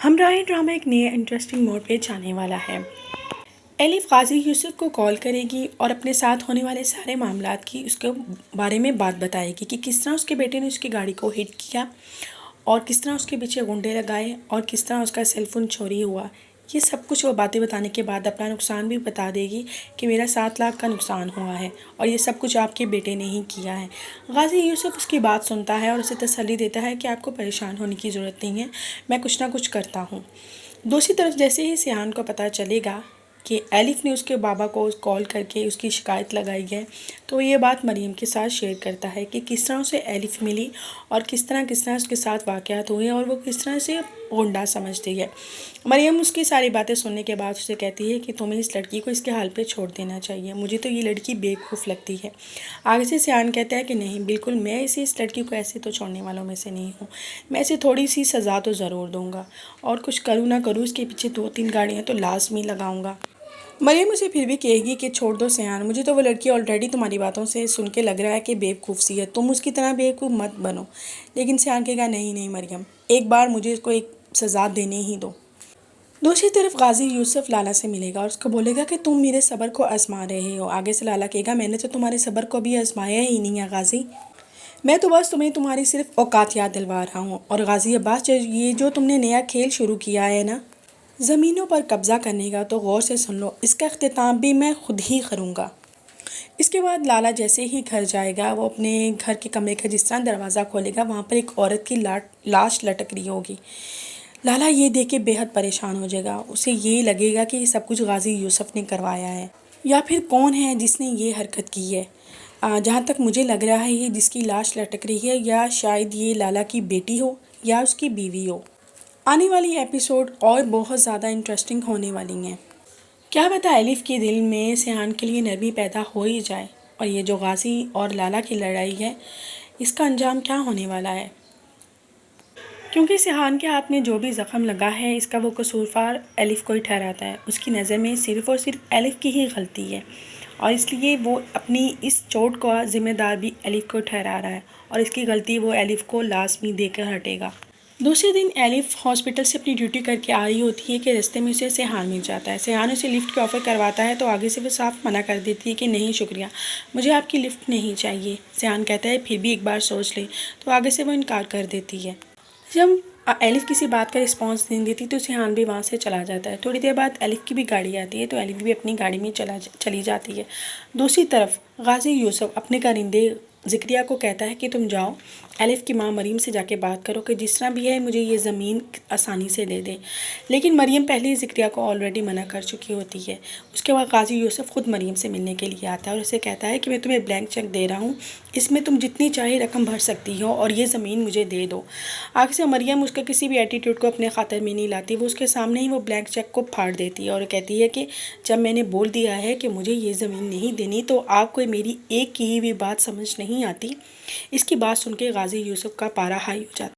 ہمراہ ڈرامہ ایک نئے انٹرسٹنگ موڑ پہ جانے والا ہے۔ ایلف غازی یوسف کو کال کرے گی اور اپنے ساتھ ہونے والے سارے معاملات کی اس کے بارے میں بات بتائے گی کہ کس طرح اس کے بیٹے نے اس کی گاڑی کو ہٹ کیا اور کس طرح اس کے پیچھے غنڈے لگائے اور کس طرح اس کا سیل فون چوری ہوا۔ یہ سب کچھ وہ باتیں بتانے کے بعد اپنا نقصان بھی بتا دے گی کہ میرا 7 لاکھ کا نقصان ہوا ہے اور یہ سب کچھ آپ کے بیٹے نے ہی کیا ہے۔ غازی یوسف اس کی بات سنتا ہے اور اسے تسلی دیتا ہے کہ آپ کو پریشان ہونے کی ضرورت نہیں ہے، میں کچھ نہ کچھ کرتا ہوں۔ دوسری طرف جیسے ہی سیان کو پتہ چلے گا کہ ایلف نے اس کے بابا کو کال کر کے اس کی شکایت لگائی ہے، تو وہ یہ بات مریم کے ساتھ شیئر کرتا ہے کہ کس طرح اسے ایلف ملی اور کس طرح اس کے ساتھ واقعات ہوئے اور وہ کس طرح سے غنڈا سمجھتی ہے۔ مریم اس کی ساری باتیں سننے کے بعد اسے کہتی ہے کہ تمہیں اس لڑکی کو اس کے حال پہ چھوڑ دینا چاہیے، مجھے تو یہ لڑکی بیوقوف لگتی ہے۔ آگے سے سیان کہتا ہے کہ نہیں، بالکل میں اس لڑکی کو ایسے تو چھوڑنے والوں میں سے نہیں ہوں، میں اسے تھوڑی سی سزا تو ضرور دوں گا اور کچھ کروں نہ کروں اس کے پیچھے 2-3 گاڑیاں تو لازمی لگاؤں گا۔ مریم اسے پھر بھی کہے گی کہ چھوڑ دو سیان، مجھے تو وہ لڑکی آلریڈی تمہاری باتوں سے سن کے لگ رہا ہے کہ بیوقوف سی ہے، تم اس کی طرح بیوقوف مت بنو۔ لیکن سیان کہے گا نہیں مریم، ایک بار مجھے اس کو ایک سزا دینے ہی دو۔ دوسری طرف غازی یوسف لالا سے ملے گا اور اس کو بولے گا کہ تم میرے صبر کو آزما رہے ہو۔ آگے سے لالا کہے گا میں نے تو تمہارے صبر کو بھی آزمایا ہی نہیں ہے غازی، میں تو بس تمہیں تمہاری صرف اوقات یاد دلوا رہا ہوں۔ اور غازی عباس، یہ جو تم نے نیا کھیل شروع کیا ہے نا زمینوں پر قبضہ کرنے کا، تو غور سے سن لو، اس کا اختتام بھی میں خود ہی کروں گا۔ اس کے بعد لالا جیسے ہی گھر جائے گا، وہ اپنے گھر کے کمرے کا جس طرح دروازہ کھولے گا، وہاں پر ایک عورت کی لاش لٹک رہی ہوگی۔ لالا یہ دیکھ کے بے حد پریشان ہو جائے گا، اسے یہ لگے گا کہ یہ سب کچھ غازی یوسف نے کروایا ہے، یا پھر کون ہے جس نے یہ حرکت کی ہے۔ جہاں تک مجھے لگ رہا ہے یہ جس کی لاش لٹک رہی ہے، یا شاید یہ لالا کی بیٹی ہو یا اس کی بیوی ہو۔ آنے والی ایپیسوڈ اور بہت زیادہ انٹرسٹنگ ہونے والی ہیں۔ کیا پتہ ایلف کے دل میں سیان کے لیے نرمی پیدا ہو ہی جائے، اور یہ جو غازی اور لالا کی لڑائی ہے اس کا انجام کیا ہونے والا ہے، کیونکہ سیان کے ہاتھ میں جو بھی زخم لگا ہے اس کا وہ قصوروار ایلف کو ہی ٹھہراتا ہے۔ اس کی نظر میں صرف اور صرف ایلف کی ہی غلطی ہے اور اس لیے وہ اپنی اس چوٹ کا ذمہ دار بھی ایلف کو ٹھہرا رہا ہے، اور اس کی غلطی وہ ایلف کو لازمی دے کر ہٹے گا۔ دوسرے دن ایلف ہاسپٹل سے اپنی ڈیوٹی کر کے آ رہی ہوتی ہے کہ راستے میں اسے سیان مل جاتا ہے۔ سیان اسے لفٹ کی آفر کرواتا ہے تو آگے سے وہ صاف منع کر دیتی ہے کہ نہیں شکریہ، مجھے آپ کی لفٹ نہیں چاہیے۔ سیان کہتا ہے پھر بھی ایک بار سوچ لے، تو آگے سے وہ انکار کر دیتی ہے۔ جب ایلف کسی بات کا رسپانس نہیں دیتی تو سیان بھی وہاں سے چلا جاتا ہے۔ تھوڑی دیر بعد ایلف کی بھی گاڑی آتی ہے تو ایلف بھی اپنی گاڑی میں چلی جاتی ہے۔ دوسری طرف غازی یوسف اپنے کارندے ذکریہ کو کہتا ہے کہ تم جاؤ ایلف کی ماں مریم سے جا کے بات کرو کہ جس طرح بھی ہے مجھے یہ زمین آسانی سے دے دے۔ لیکن مریم پہلے ہی ذکریہ کو آلریڈی منع کر چکی ہوتی ہے۔ اس کے بعد غازی یوسف خود مریم سے ملنے کے لیے آتا ہے اور اسے کہتا ہے کہ میں تمہیں بلینک چیک دے رہا ہوں، اس میں تم جتنی چاہے رقم بھر سکتی ہو اور یہ زمین مجھے دے دو۔ آگے سے مریم اس کا کسی بھی ایٹیٹیوڈ کو اپنے خاطر میں نہیں لاتی، وہ اس کے سامنے ہی وہ بلینک چیک کو پھاڑ دیتی ہے اور کہتی ہے کہ جب میں نے بول دیا ہے کہ مجھے یہ زمین نہیں دینی تو آپ کو میری ایک کی بھی بات سمجھ نہیں آتی۔ اس کی بات سن کے غازی یوسف کا پارا ہائی ہو جاتا ہے۔